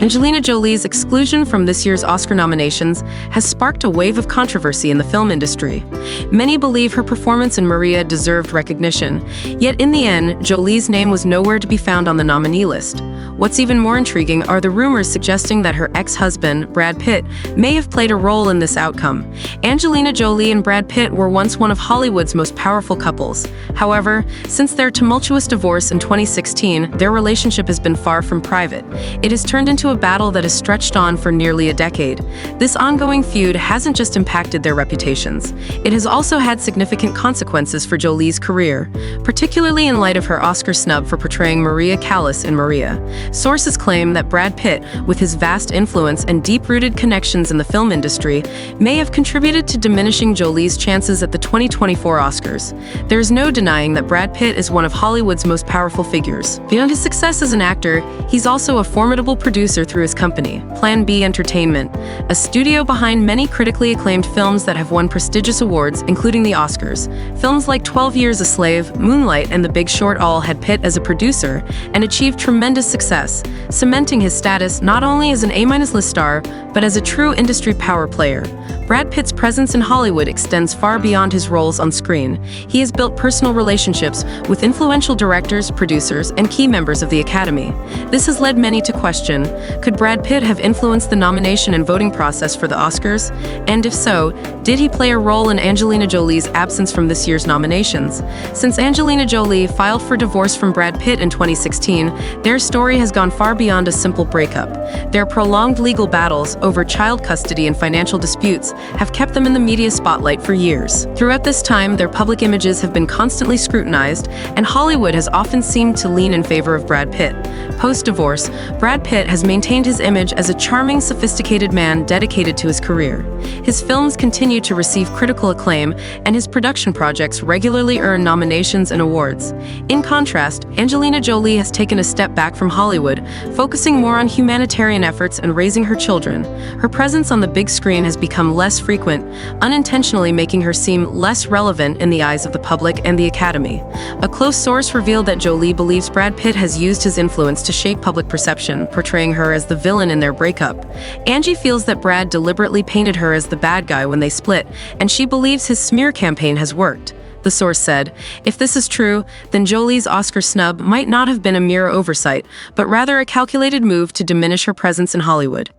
Angelina Jolie's exclusion from this year's Oscar nominations has sparked a wave of controversy in the film industry. Many believe her performance in Maria deserved recognition, yet in the end, Jolie's name was nowhere to be found on the nominee list. What's even more intriguing are the rumors suggesting that her ex-husband, Brad Pitt, may have played a role in this outcome. Angelina Jolie and Brad Pitt were once one of Hollywood's most powerful couples. However, since their tumultuous divorce in 2016, their relationship has been far from private. It has turned into a battle that has stretched on for nearly a decade. This ongoing feud hasn't just impacted their reputations. It has also had significant consequences for Jolie's career, particularly in light of her Oscar snub for portraying Maria Callas in Maria. Sources claim that Brad Pitt, with his vast influence and deep-rooted connections in the film industry, may have contributed to diminishing Jolie's chances at the 2024 Oscars. There is no denying that Brad Pitt is one of Hollywood's most powerful figures. Beyond his success as an actor, he's also a formidable producer through his company, Plan B Entertainment, a studio behind many critically acclaimed films that have won prestigious awards, including the Oscars. Films like 12 Years a Slave, Moonlight, and The Big Short all had Pitt as a producer and achieved tremendous success, cementing his status not only as an A-list star, but as a true industry power player. Brad Pitt's presence in Hollywood extends far beyond his roles on screen. He has built personal relationships with influential directors, producers, and key members of the Academy. This has led many to question, could Brad Pitt have influenced the nomination and voting process for the Oscars? And if so, did he play a role in Angelina Jolie's absence from this year's nominations? Since Angelina Jolie filed for divorce from Brad Pitt in 2016, their story has gone far beyond a simple breakup. Their prolonged legal battles over child custody and financial disputes have kept them in the media spotlight for years. Throughout this time, their public images have been constantly scrutinized, and Hollywood has often seemed to lean in favor of Brad Pitt. Post-divorce, Brad Pitt has maintained his image as a charming, sophisticated man dedicated to his career. His films continue to receive critical acclaim, and his production projects regularly earn nominations and awards. In contrast, Angelina Jolie has taken a step back from Hollywood, focusing more on humanitarian efforts and raising her children. Her presence on the big screen has become less frequent, unintentionally making her seem less relevant in the eyes of the public and the Academy. A close source revealed that Jolie believes Brad Pitt has used his influence to shape public perception, portraying her as the villain in their breakup. Angie feels that Brad deliberately painted her as the bad guy when they split, and she believes his smear campaign has worked. The source said, if this is true, then Jolie's Oscar snub might not have been a mere oversight, but rather a calculated move to diminish her presence in Hollywood.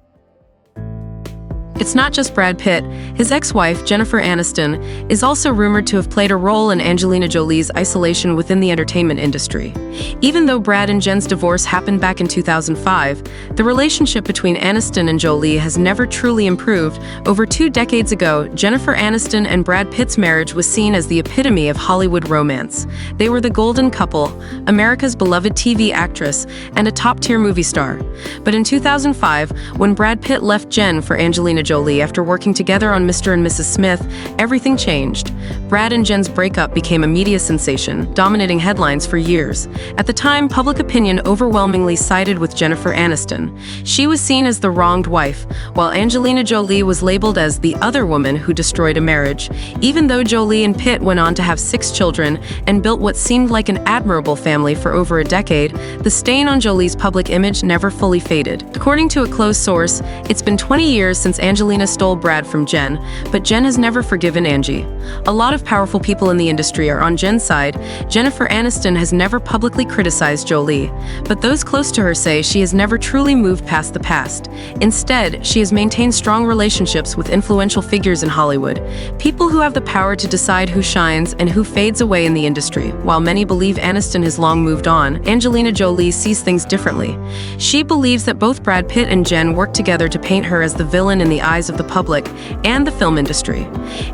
It's not just Brad Pitt. His ex-wife, Jennifer Aniston, is also rumored to have played a role in Angelina Jolie's isolation within the entertainment industry. Even though Brad and Jen's divorce happened back in 2005, the relationship between Aniston and Jolie has never truly improved. Over 2 decades ago, Jennifer Aniston and Brad Pitt's marriage was seen as the epitome of Hollywood romance. They were the golden couple, America's beloved TV actress, and a top-tier movie star. But in 2005, when Brad Pitt left Jen for Angelina Jolie after working together on Mr. and Mrs. Smith, everything changed. Brad and Jen's breakup became a media sensation, dominating headlines for years. At the time, public opinion overwhelmingly sided with Jennifer Aniston. She was seen as the wronged wife, while Angelina Jolie was labeled as the other woman who destroyed a marriage. Even though Jolie and Pitt went on to have 6 children and built what seemed like an admirable family for over a decade, the stain on Jolie's public image never fully faded. According to a close source, it's been 20 years since Angelina stole Brad from Jen, but Jen has never forgiven Angie. A lot of powerful people in the industry are on Jen's side. Jennifer Aniston has never publicly criticized Jolie, but those close to her say she has never truly moved past the past. Instead, she has maintained strong relationships with influential figures in Hollywood, people who have the power to decide who shines and who fades away in the industry. While many believe Aniston has long moved on, Angelina Jolie sees things differently. She believes that both Brad Pitt and Jen worked together to paint her as the villain in the eyes of the public and the film industry.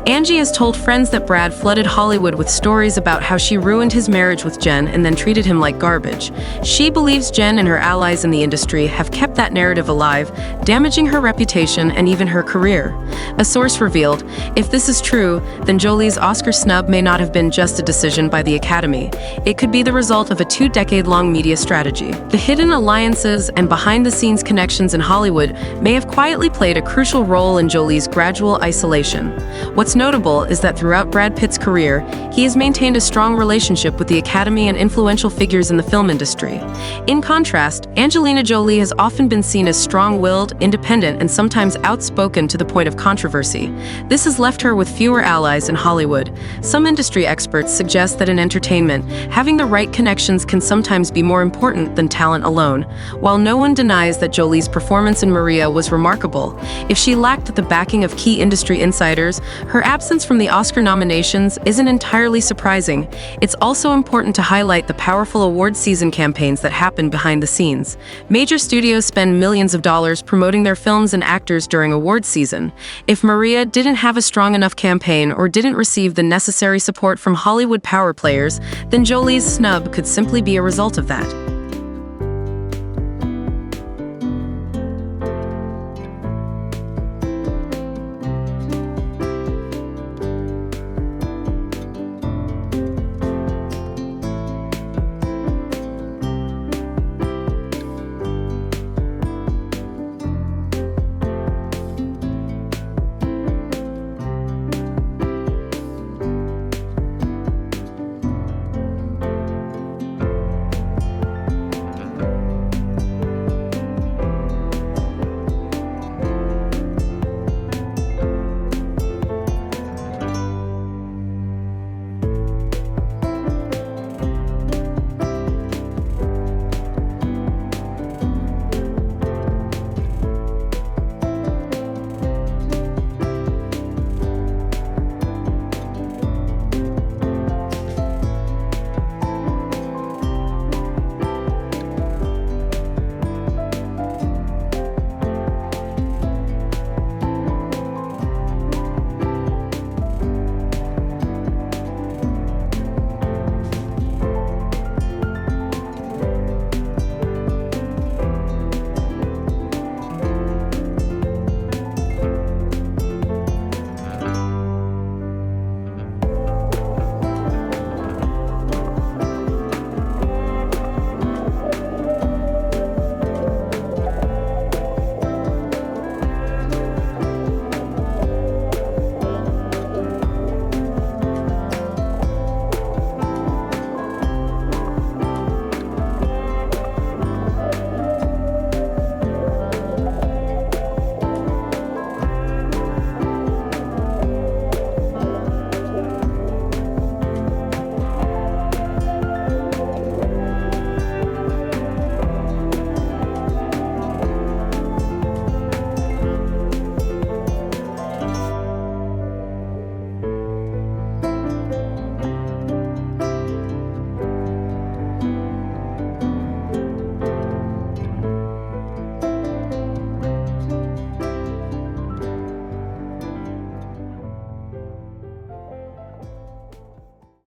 Angie has told friends that Brad flooded Hollywood with stories about how she ruined his marriage with Jen and then treated him like garbage. She believes Jen and her allies in the industry have kept that narrative alive, damaging her reputation and even her career. A source revealed, if this is true, then Jolie's Oscar snub may not have been just a decision by the Academy. It could be the result of a 2-decade-long media strategy. The hidden alliances and behind-the-scenes connections in Hollywood may have quietly played a crucial role in Jolie's gradual isolation. What's notable is that throughout Brad Pitt's career, he has maintained a strong relationship with the Academy and influential figures in the film industry. In contrast, Angelina Jolie has often been seen as strong-willed, independent, and sometimes outspoken to the point of controversy. This has left her with fewer allies in Hollywood. Some industry experts suggest that in entertainment, having the right connections can sometimes be more important than talent alone. While no one denies that Jolie's performance in Maria was remarkable, if she lacked the backing of key industry insiders, her absence from the Oscar nominations isn't entirely surprising. It's also important to highlight the powerful award season campaigns that happen behind the scenes. Major studios spend millions of dollars promoting their films and actors during award season. If Maria didn't have a strong enough campaign or didn't receive the necessary support from Hollywood power players, then Jolie's snub could simply be a result of that.